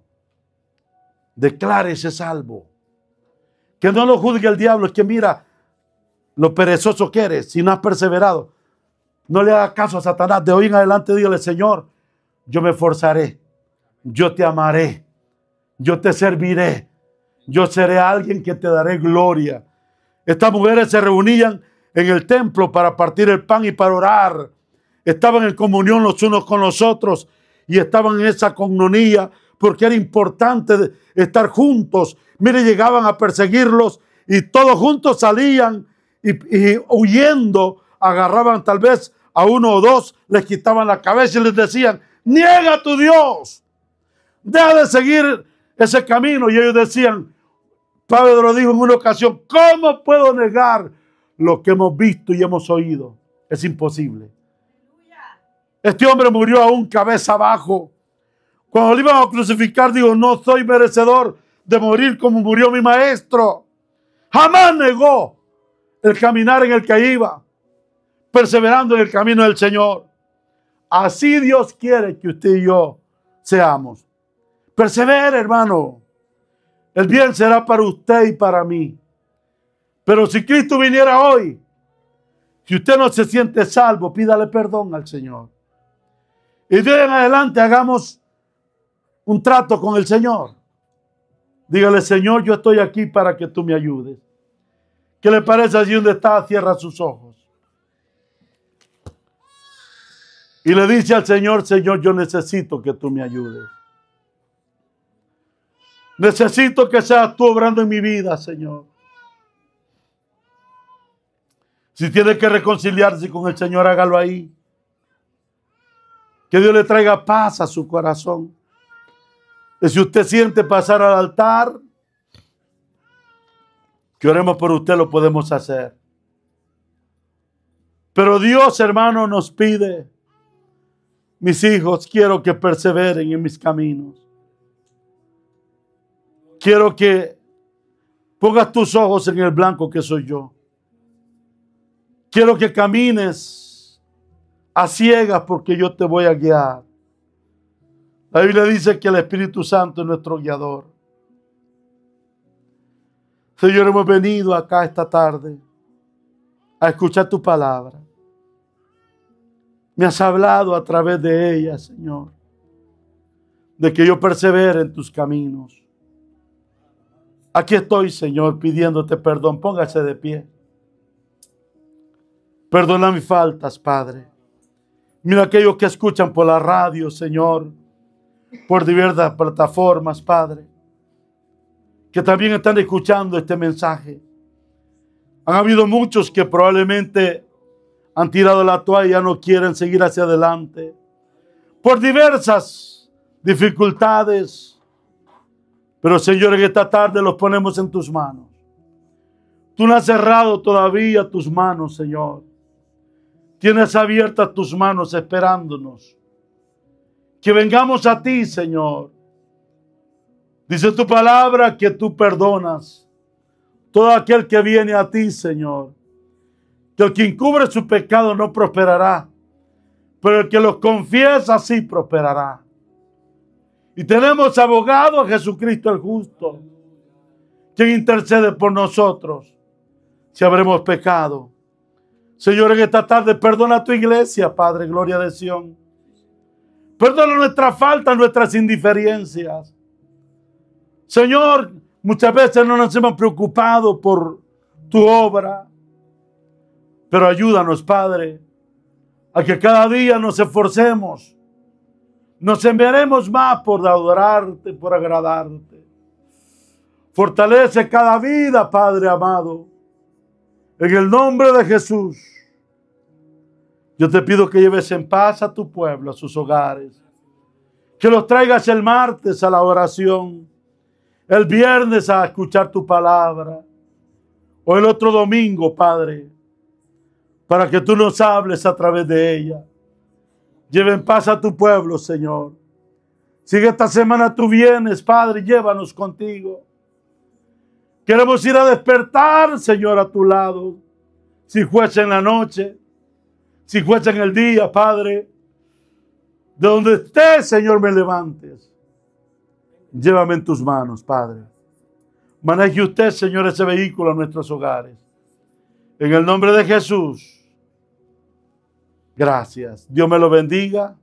Declárese salvo. Que no lo juzgue el diablo. Es que mira lo perezoso que eres. Si no has perseverado, no le haga caso a Satanás. De hoy en adelante dígale: Señor, yo me esforzaré. Yo te amaré. Yo te serviré. Yo seré alguien que te daré gloria. Estas mujeres se reunían en el templo para partir el pan y para orar. Estaban en comunión los unos con los otros y estaban en esa comunionía porque era importante estar juntos. Mire, llegaban a perseguirlos y todos juntos salían y huyendo agarraban tal vez a uno o dos, les quitaban la cabeza y les decían: niega a tu Dios, deja de seguir ese camino. Y ellos decían, Pablo dijo en una ocasión: ¿cómo puedo negar lo que hemos visto y hemos oído? Es imposible. Este hombre murió aún cabeza abajo. Cuando le iban a crucificar, dijo: no soy merecedor de morir como murió mi maestro. Jamás negó el caminar en el que iba, perseverando en el camino del Señor. Así Dios quiere que usted y yo seamos. Persevere, hermano. El bien será para usted y para mí. Pero si Cristo viniera hoy, si usted no se siente salvo, pídale perdón al Señor. Y de ahí en adelante hagamos un trato con el Señor. Dígale: Señor, yo estoy aquí para que tú me ayudes. ¿Qué le parece? Allí donde está, cierra sus ojos. Y le dice al Señor: Señor, yo necesito que tú me ayudes. Necesito que seas tú obrando en mi vida, Señor. Si tiene que reconciliarse con el Señor, hágalo ahí. Que Dios le traiga paz a su corazón. Y si usted siente pasar al altar, que oremos por usted, lo podemos hacer. Pero Dios, hermano, nos pide: mis hijos, quiero que perseveren en mis caminos. Quiero que pongas tus ojos en el blanco que soy yo. Quiero que camines a ciegas porque yo te voy a guiar. La Biblia dice que el Espíritu Santo es nuestro guiador. Señor, hemos venido acá esta tarde a escuchar tu palabra. Me has hablado a través de ella, Señor, de que yo persevere en tus caminos. Aquí estoy, Señor, pidiéndote perdón. Póngase de pie. Perdona mis faltas, Padre. Mira aquellos que escuchan por la radio, Señor, por diversas plataformas, Padre, que también están escuchando este mensaje. Han habido muchos que probablemente han tirado la toalla, no quieren seguir hacia adelante, por diversas dificultades. Pero, Señor, en esta tarde los ponemos en tus manos. Tú no has cerrado todavía tus manos, Señor. Tienes abiertas tus manos esperándonos. Que vengamos a ti, Señor. Dice tu palabra que tú perdonas todo aquel que viene a ti, Señor. Que el que encubre su pecado no prosperará, pero el que los confiesa sí prosperará. Y tenemos abogado a Jesucristo el justo, quien intercede por nosotros si habremos pecado. Señor, en esta tarde perdona a tu iglesia, Padre, gloria de Sion. Perdona nuestras faltas, nuestras indiferencias. Señor, muchas veces no nos hemos preocupado por tu obra, pero ayúdanos, Padre, a que cada día nos esforcemos. Nos enviaremos más por adorarte, por agradarte. Fortalece cada vida, Padre amado. En el nombre de Jesús, yo te pido que lleves en paz a tu pueblo, a sus hogares. Que los traigas el martes a la oración, el viernes a escuchar tu palabra, o el otro domingo, Padre, para que tú nos hables a través de ella. Lleva en paz a tu pueblo, Señor. Si esta semana tú vienes, Padre, llévanos contigo. Queremos ir a despertar, Señor, a tu lado. Si fuese en la noche, si fuese en el día, Padre, de donde estés, Señor, me levantes. Llévame en tus manos, Padre. Maneje usted, Señor, ese vehículo a nuestros hogares. En el nombre de Jesús. Gracias. Dios me lo bendiga.